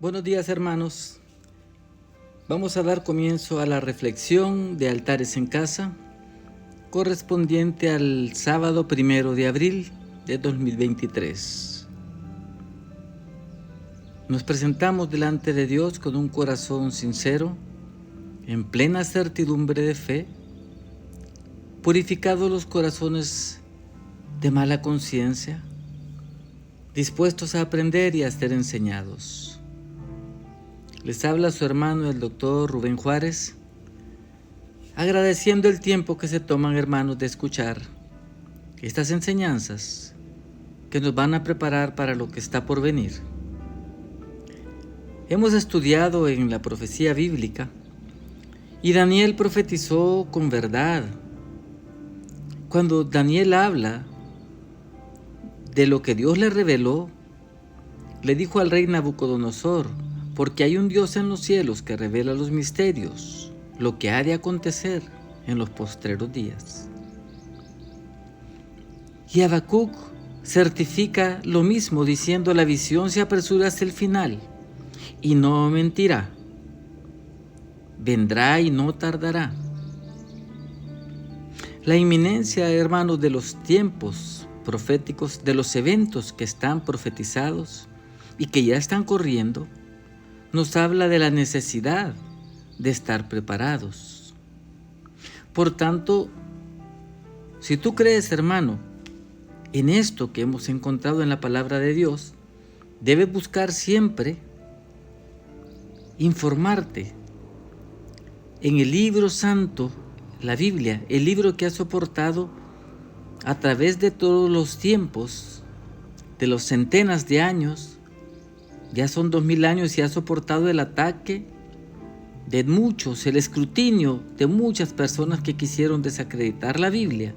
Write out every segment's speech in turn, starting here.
Buenos días, hermanos. Vamos a dar comienzo a la reflexión de Altares en Casa, correspondiente al sábado 1 de abril de 2023. Nos presentamos delante de Dios con un corazón sincero, en plena certidumbre de fe, purificados los corazones de mala conciencia, dispuestos a aprender y a ser enseñados. Les habla su hermano el doctor Rubén Juárez, agradeciendo el tiempo que se toman, hermanos, de escuchar estas enseñanzas que nos van a preparar para lo que está por venir. Hemos estudiado en la profecía bíblica y Daniel profetizó con verdad. Cuando Daniel habla de lo que Dios le reveló, le dijo al rey Nabucodonosor: porque hay un Dios en los cielos que revela los misterios, lo que ha de acontecer en los postreros días. Y Habacuc certifica lo mismo, diciendo: la visión se apresura hasta el final y no mentirá, vendrá y no tardará. La inminencia, hermanos, de los tiempos proféticos, de los eventos que están profetizados y que ya están corriendo, nos habla de la necesidad de estar preparados. Por tanto, si tú crees, hermano, en esto que hemos encontrado en la palabra de Dios, debes buscar siempre informarte en el libro santo, la Biblia, el libro que ha soportado a través de todos los tiempos, de los centenas de años. Ya son 2000 años y ha soportado el ataque de muchos, el escrutinio de muchas personas que quisieron desacreditar la Biblia,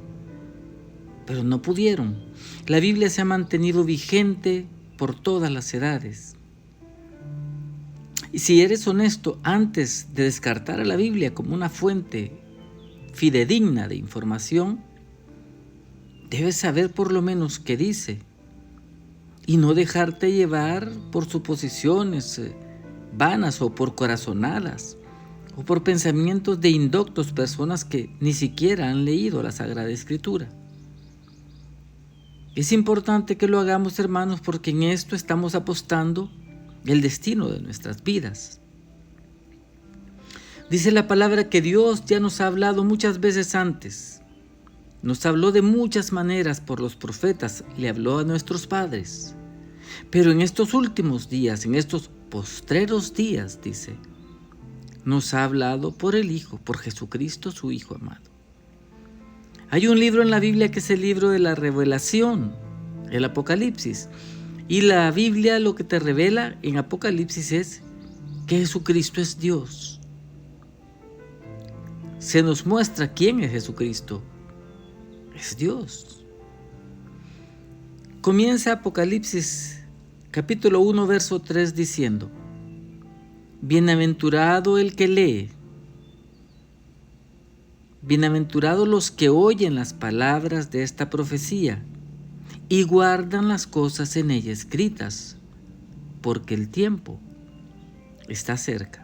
pero no pudieron. La Biblia se ha mantenido vigente por todas las edades. Y si eres honesto, antes de descartar a la Biblia como una fuente fidedigna de información, debes saber por lo menos qué dice, y no dejarte llevar por suposiciones vanas o por corazonadas o por pensamientos de indoctos, personas que ni siquiera han leído la Sagrada Escritura. Es importante que lo hagamos, hermanos, porque en esto estamos apostando el destino de nuestras vidas. Dice la palabra que Dios ya nos ha hablado muchas veces antes. Nos habló de muchas maneras por los profetas, le habló a nuestros padres. Pero en estos últimos días, en estos postreros días, dice, nos ha hablado por el Hijo, por Jesucristo, su Hijo amado. Hay un libro en la Biblia que es el libro de la revelación, el Apocalipsis. Y la Biblia lo que te revela en Apocalipsis es que Jesucristo es Dios. Se nos muestra quién es Jesucristo. Es Dios. Comienza Apocalipsis capítulo 1, verso 3 diciendo: bienaventurado el que lee, bienaventurados los que oyen las palabras de esta profecía y guardan las cosas en ella escritas, porque el tiempo está cerca.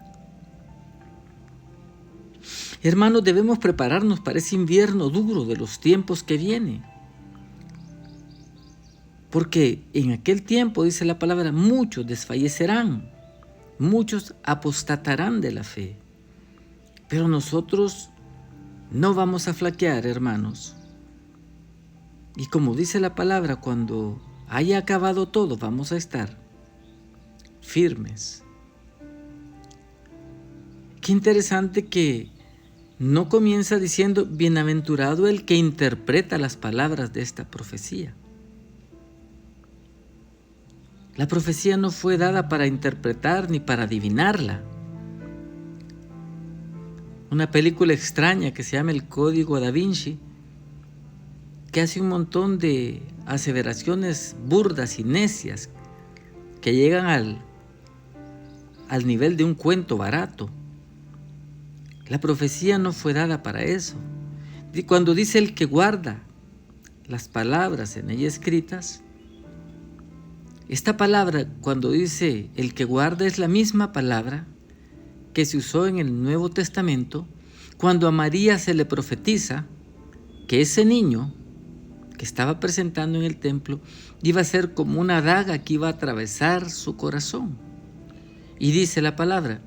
Hermanos, debemos prepararnos para ese invierno duro de los tiempos que viene. Porque en aquel tiempo, dice la palabra, muchos desfallecerán, muchos apostatarán de la fe. Pero nosotros no vamos a flaquear, hermanos. Y como dice la palabra, cuando haya acabado todo, vamos a estar firmes. Qué interesante que no comienza diciendo bienaventurado el que interpreta las palabras de esta profecía. La profecía no fue dada para interpretar ni para adivinarla. Una película extraña que se llama El Código Da Vinci, que hace un montón de aseveraciones burdas y necias que llegan al nivel de un cuento barato. La profecía no fue dada para eso. Y cuando dice el que guarda las palabras en ella escritas, Esta palabra, cuando dice el que guarda, es la misma palabra que se usó en el Nuevo Testamento cuando a María se le profetiza que ese niño que estaba presentando en el templo iba a ser como una daga que iba a atravesar su corazón. Y dice la palabra,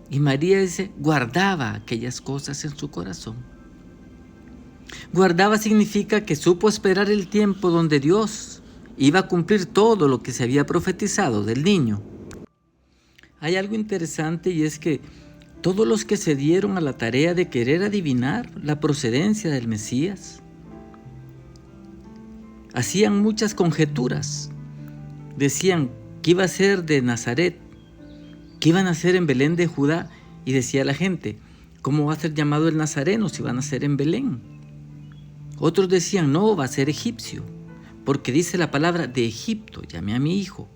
y María dice, guardaba aquellas cosas en su corazón. Guardaba significa que supo esperar el tiempo donde Dios iba a cumplir todo lo que se había profetizado del niño. Hay algo interesante, y es que todos los que se dieron a la tarea de querer adivinar la procedencia del Mesías hacían muchas conjeturas. Decían que iba a ser de Nazaret, que iban a ser en Belén de Judá, y decía la gente, ¿cómo va a ser llamado el nazareno si van a ser en Belén? Otros decían, no, va a ser egipcio, porque dice la palabra, de Egipto llamé a mi hijo.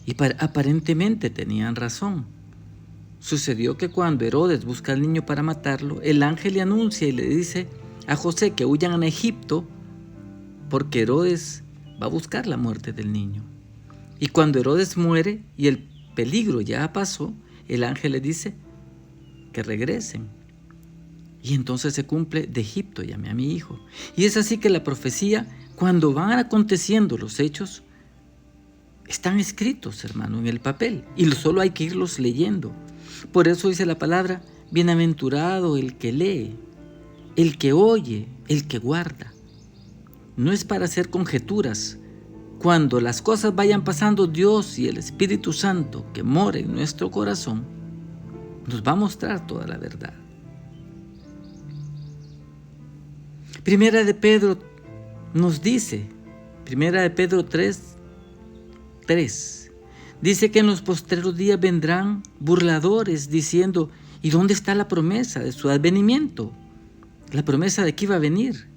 Y aparentemente tenían razón. Sucedió que cuando Herodes busca al niño para matarlo, el ángel le anuncia y le dice a José que huyan a Egipto, porque Herodes va a buscar la muerte del niño. Y cuando Herodes muere y el peligro ya pasó, el ángel le dice que regresen. Y entonces se cumple, de Egipto llamé a mi hijo. Y es así que la profecía, cuando van aconteciendo los hechos, están escritos, hermano, en el papel, y solo hay que irlos leyendo. Por eso dice la palabra, bienaventurado el que lee, el que oye, el que guarda. No es para hacer conjeturas. Cuando las cosas vayan pasando, Dios y el Espíritu Santo que mora en nuestro corazón nos va a mostrar toda la verdad. Primera de Pedro nos dice, Primera de Pedro 3, dice que en los postreros días vendrán burladores diciendo, ¿y dónde está la promesa de su advenimiento? La promesa de que iba a venir.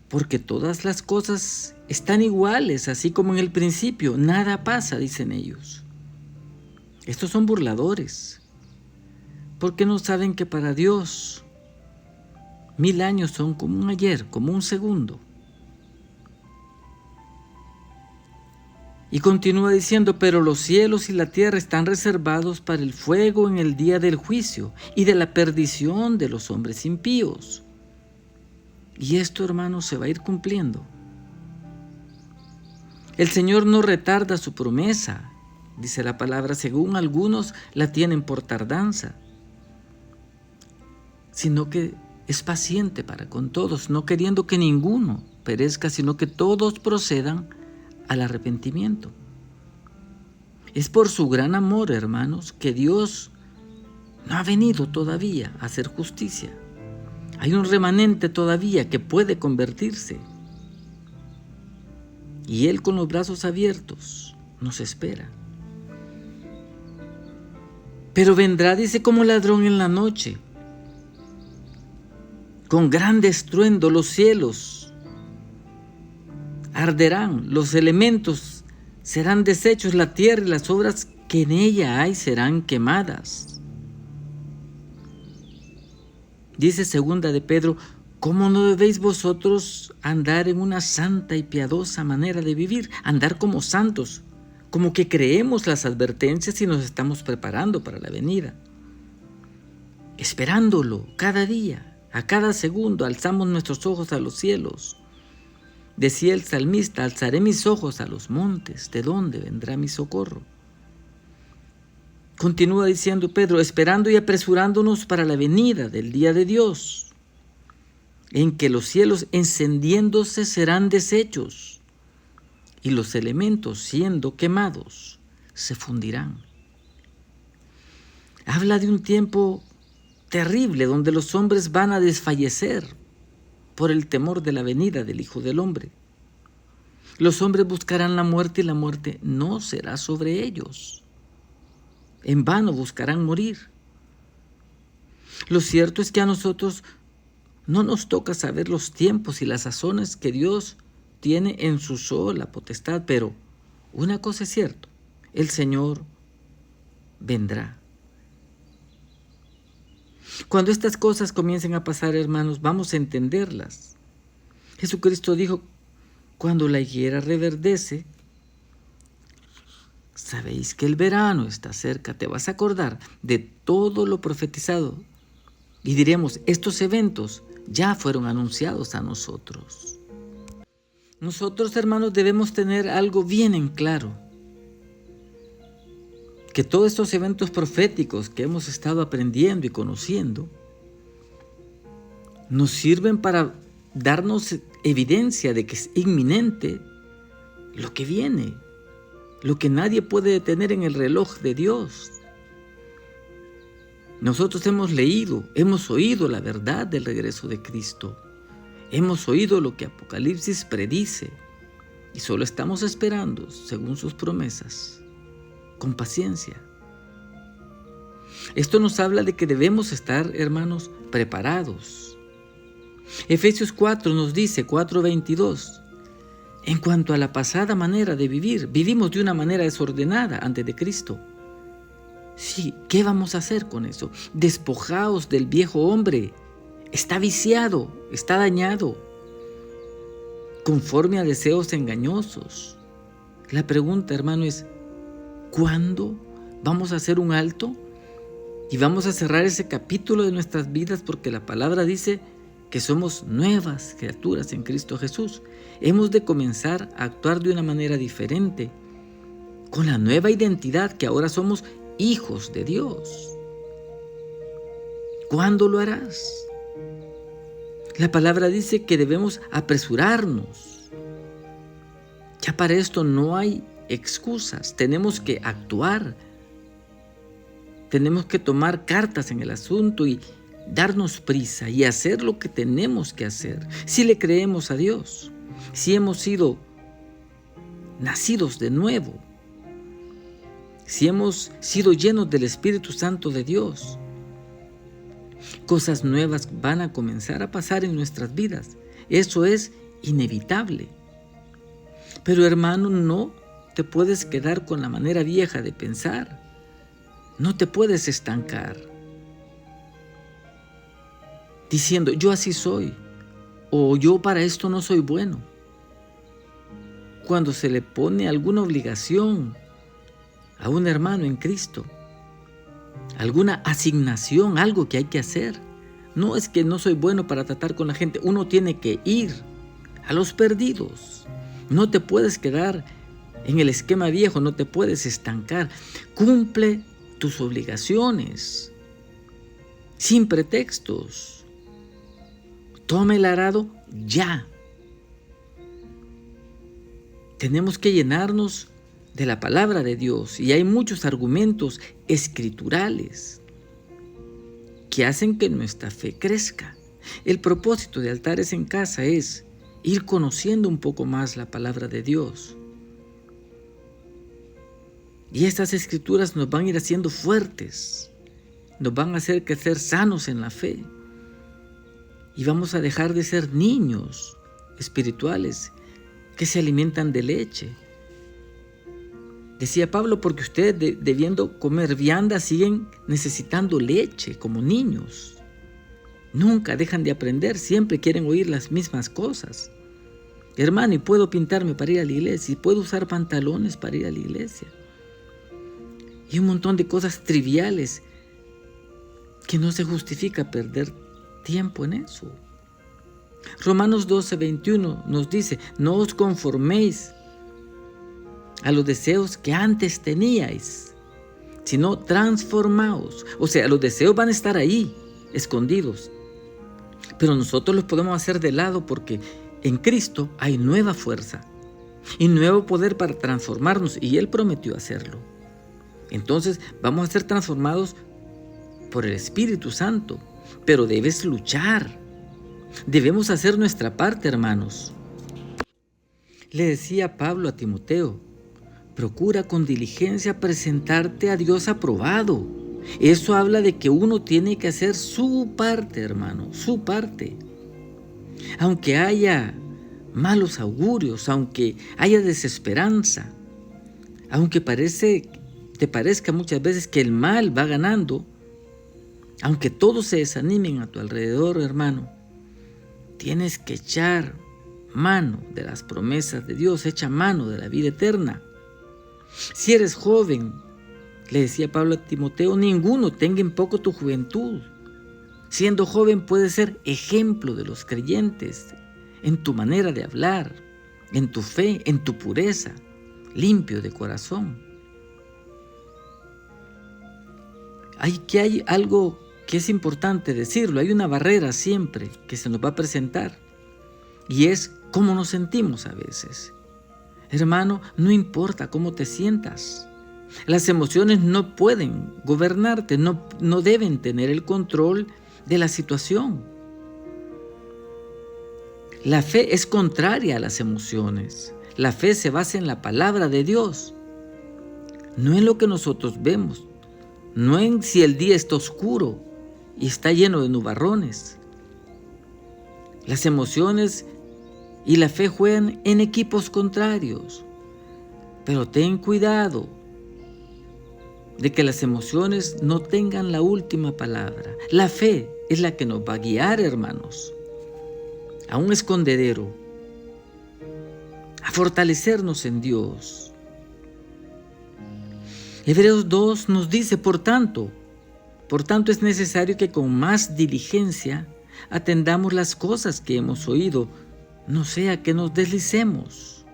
Porque todas las cosas están iguales, así como en el principio. Nada pasa, dicen ellos. Estos son burladores, porque no saben que para Dios 1000 años son como un ayer, como un segundo. Y continúa diciendo, pero los cielos y la tierra están reservados para el fuego en el día del juicio y de la perdición de los hombres impíos. Y esto, hermanos, se va a ir cumpliendo. El Señor no retarda su promesa, dice la palabra, según algunos la tienen por tardanza, sino que es paciente para con todos, no queriendo que ninguno perezca, sino que todos procedan al arrepentimiento. Es por su gran amor, hermanos, que Dios no ha venido todavía a hacer justicia. Hay un remanente todavía que puede convertirse. Y Él con los brazos abiertos nos espera. Pero vendrá, dice, como ladrón en la noche. Con gran estruendo los cielos arderán, los elementos serán deshechos, la tierra y las obras que en ella hay serán quemadas. Dice segunda de Pedro, ¿cómo no debéis vosotros andar en una santa y piadosa manera de vivir? Andar como santos, como que creemos las advertencias y nos estamos preparando para la venida. Esperándolo cada día, a cada segundo, alzamos nuestros ojos a los cielos. Decía el salmista, alzaré mis ojos a los montes, ¿de dónde vendrá mi socorro? Continúa diciendo Pedro, esperando y apresurándonos para la venida del día de Dios, en que los cielos encendiéndose serán deshechos y los elementos siendo quemados se fundirán. Habla de un tiempo terrible donde los hombres van a desfallecer por el temor de la venida del Hijo del Hombre. Los hombres buscarán la muerte y la muerte no será sobre ellos. En vano buscarán morir. Lo cierto es que a nosotros no nos toca saber los tiempos y las sazones que Dios tiene en su sola potestad, pero una cosa es cierta, el Señor vendrá. Cuando estas cosas comiencen a pasar, hermanos, vamos a entenderlas. Jesucristo dijo Cuando la higuera reverdece, sabéis que el verano está cerca. Te vas a acordar de todo lo profetizado y diremos, estos eventos ya fueron anunciados a nosotros. Nosotros, hermanos, debemos tener algo bien en claro, que todos estos eventos proféticos que hemos estado aprendiendo y conociendo nos sirven para darnos evidencia de que es inminente lo que viene, lo que nadie puede detener en el reloj de Dios. Nosotros hemos leído, hemos oído la verdad del regreso de Cristo. Hemos oído lo que Apocalipsis predice y solo estamos esperando, según sus promesas, con paciencia. Esto nos habla de que debemos estar, hermanos, preparados. Efesios 4 nos dice, 4:22, en cuanto a la pasada manera de vivir, vivimos de una manera desordenada antes de Cristo. Sí, ¿qué vamos a hacer con eso? Despojaos del viejo hombre. Está viciado, está dañado, conforme a deseos engañosos. La pregunta, hermano, es, ¿cuándo vamos a hacer un alto? Y vamos a cerrar ese capítulo de nuestras vidas, porque la palabra dice que somos nuevas criaturas en Cristo Jesús. Hemos de comenzar a actuar de una manera diferente, con la nueva identidad que ahora somos hijos de Dios. ¿Cuándo lo harás? La palabra dice que debemos apresurarnos. Ya para esto no hay excusas, tenemos que actuar. Tenemos que tomar cartas en el asunto y darnos prisa y hacer lo que tenemos que hacer. Si le creemos a Dios, si hemos sido nacidos de nuevo, si hemos sido llenos del Espíritu Santo de Dios, cosas nuevas van a comenzar a pasar en nuestras vidas. Eso es inevitable. Pero hermano, no te puedes quedar con la manera vieja de pensar. No te puedes estancar diciendo, yo así soy, o yo para esto no soy bueno. Cuando se le pone alguna obligación a un hermano en Cristo, alguna asignación, algo que hay que hacer, no es que no soy bueno para tratar con la gente, uno tiene que ir a los perdidos. No te puedes quedar en el esquema viejo, no te puedes estancar. Cumple tus obligaciones, sin pretextos. Toma el arado ya. Tenemos que llenarnos de la palabra de Dios y hay muchos argumentos escriturales que hacen que nuestra fe crezca. El propósito de Altares en Casa es ir conociendo un poco más la palabra de Dios. Y estas escrituras nos van a ir haciendo fuertes, nos van a hacer crecer sanos en la fe. Y vamos a dejar de ser niños espirituales que se alimentan de leche. Decía Pablo, porque ustedes debiendo comer vianda siguen necesitando leche como niños. Nunca dejan de aprender, siempre quieren oír las mismas cosas. Hermano, y puedo pintarme para ir a la iglesia, y puedo usar pantalones para ir a la iglesia. Y un montón de cosas triviales que no se justifica perder tiempo en eso. Romanos 12:21 nos dice, no os conforméis a los deseos que antes teníais, sino transformaos. O sea, los deseos van a estar ahí, escondidos, pero nosotros los podemos hacer de lado porque en Cristo hay nueva fuerza y nuevo poder para transformarnos y Él prometió hacerlo. Entonces vamos a ser transformados por el Espíritu Santo, pero debes luchar. Debemos hacer nuestra parte, hermanos. Le decía Pablo a Timoteo, procura con diligencia presentarte a Dios aprobado. Eso habla de que uno tiene que hacer su parte, hermano, su parte. Aunque haya malos augurios, aunque haya desesperanza, aunque te parezca muchas veces que el mal va ganando, aunque todos se desanimen a tu alrededor, hermano, tienes que echar mano de las promesas de Dios, echa mano de la vida eterna. Si eres joven, le decía Pablo a Timoteo, ninguno tenga en poco tu juventud. Siendo joven puedes ser ejemplo de los creyentes en tu manera de hablar, en tu fe, en tu pureza, limpio de corazón. Hay algo que es importante decirlo, hay una barrera siempre que se nos va a presentar y es cómo nos sentimos a veces. Hermano, no importa cómo te sientas. Las emociones no pueden gobernarte, no deben tener el control de la situación. La fe es contraria a las emociones. La fe se basa en la palabra de Dios, no en lo que nosotros vemos, no en si el día está oscuro y está lleno de nubarrones. Las emociones y la fe juegan en equipos contrarios, pero ten cuidado de que las emociones no tengan la última palabra. La fe es la que nos va a guiar, hermanos, a un escondedero, a fortalecernos en Dios. Hebreos 2 nos dice, por tanto es necesario que con más diligencia atendamos las cosas que hemos oído, no sea que nos deslicemos.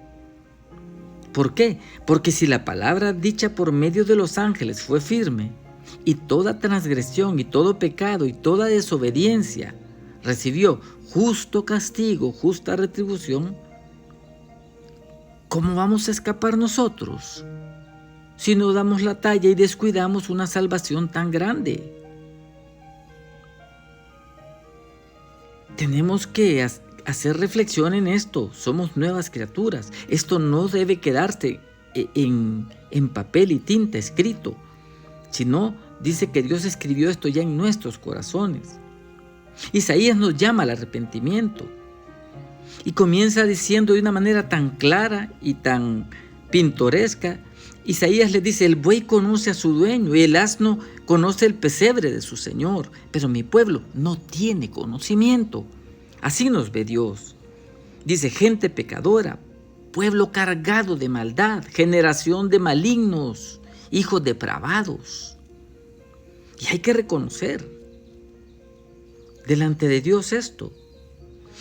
¿Por qué? Porque si la palabra dicha por medio de los ángeles fue firme, y toda transgresión y todo pecado y toda desobediencia recibió justo castigo, justa retribución, ¿cómo vamos a escapar nosotros si no damos la talla y descuidamos una salvación tan grande? Tenemos que hacer reflexión en esto. Somos nuevas criaturas. Esto no debe quedarse en papel y tinta escrito, sino dice que Dios escribió esto ya en nuestros corazones. Isaías nos llama al arrepentimiento y comienza diciendo de una manera tan clara y tan pintoresca. Isaías le dice, el buey conoce a su dueño y el asno conoce el pesebre de su señor, pero mi pueblo no tiene conocimiento. Así nos ve Dios. Dice, gente pecadora, pueblo cargado de maldad, generación de malignos, hijos depravados. Y hay que reconocer delante de Dios esto.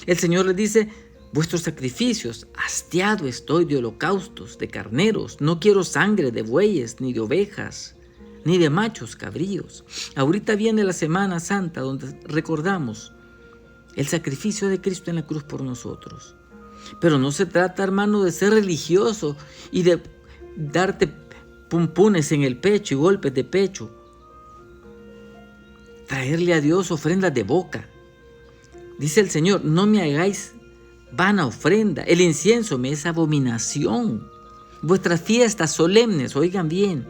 El Señor le dice, vuestros sacrificios, hastiado estoy de holocaustos, de carneros, no quiero sangre de bueyes, ni de ovejas, ni de machos cabríos. Ahorita viene la Semana Santa donde recordamos el sacrificio de Cristo en la cruz por nosotros. Pero no se trata, hermano, de ser religioso y de darte pumpunes en el pecho y golpes de pecho. Traerle a Dios ofrendas de boca. Dice el Señor, no me hagáis vana ofrenda, el incienso me es abominación. Vuestras fiestas solemnes, oigan bien,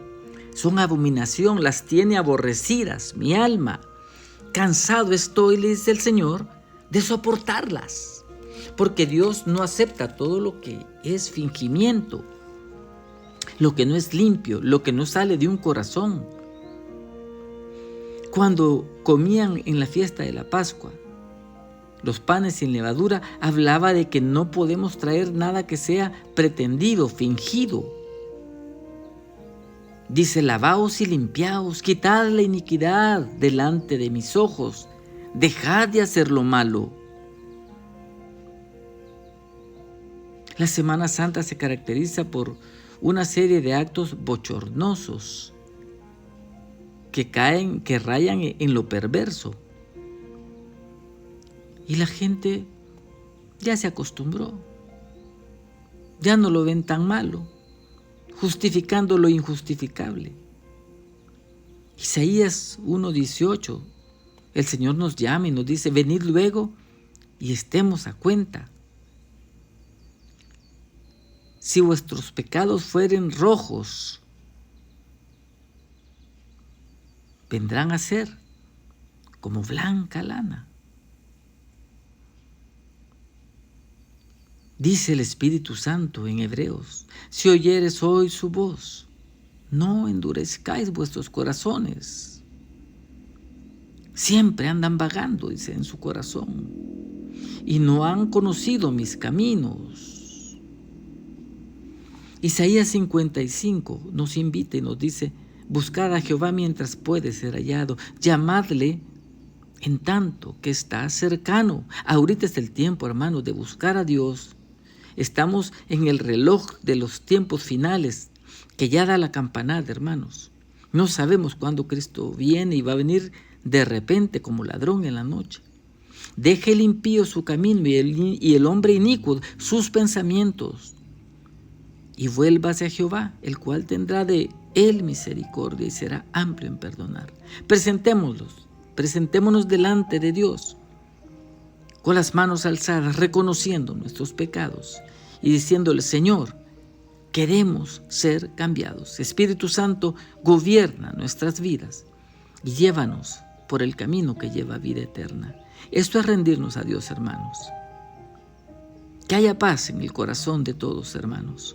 son abominación, las tiene aborrecidas mi alma. Cansado estoy, le dice el Señor, de soportarlas, porque Dios no acepta todo lo que es fingimiento, lo que no es limpio, lo que no sale de un corazón. Cuando comían en la fiesta de la Pascua los panes sin levadura, hablaba de que no podemos traer nada que sea pretendido, fingido. Dice, lavaos y limpiaos, quitad la iniquidad delante de mis ojos, dejad de hacer lo malo. La Semana Santa se caracteriza por una serie de actos bochornosos que rayan en lo perverso. Y la gente ya se acostumbró, ya no lo ven tan malo, justificando lo injustificable. Isaías 1:18, el Señor nos llama y nos dice, venid luego y estemos a cuenta. Si vuestros pecados fueren rojos, vendrán a ser como blanca lana. Dice el Espíritu Santo en Hebreos, si oyeres hoy su voz, no endurezcáis vuestros corazones. Siempre andan vagando, dice, en su corazón, y no han conocido mis caminos. Isaías 55 nos invita y nos dice: buscad a Jehová mientras puede ser hallado, llamadle en tanto que está cercano. Ahorita es el tiempo, hermanos, de buscar a Dios. Estamos en el reloj de los tiempos finales, que ya da la campanada, hermanos. No sabemos cuándo Cristo viene, y va a venir de repente como ladrón en la noche. Deje el impío su camino y el hombre inicuo sus pensamientos, y vuélvase a Jehová, el cual tendrá de él misericordia y será amplio en perdonar. Presentémonos delante de Dios con las manos alzadas, reconociendo nuestros pecados y diciéndole: Señor, queremos ser cambiados. Espíritu Santo, gobierna nuestras vidas y llévanos por el camino que lleva a vida eterna. Esto es rendirnos a Dios, hermanos. Que haya paz en el corazón de todos, hermanos.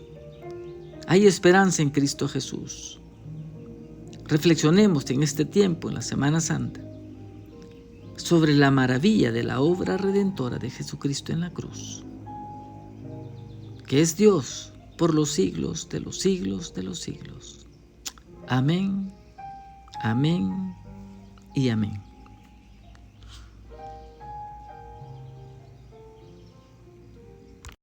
Hay esperanza en Cristo Jesús. Reflexionemos en este tiempo, en la Semana Santa, sobre la maravilla de la obra redentora de Jesucristo en la cruz, que es Dios por los siglos de los siglos de los siglos. Amén, amén y amén.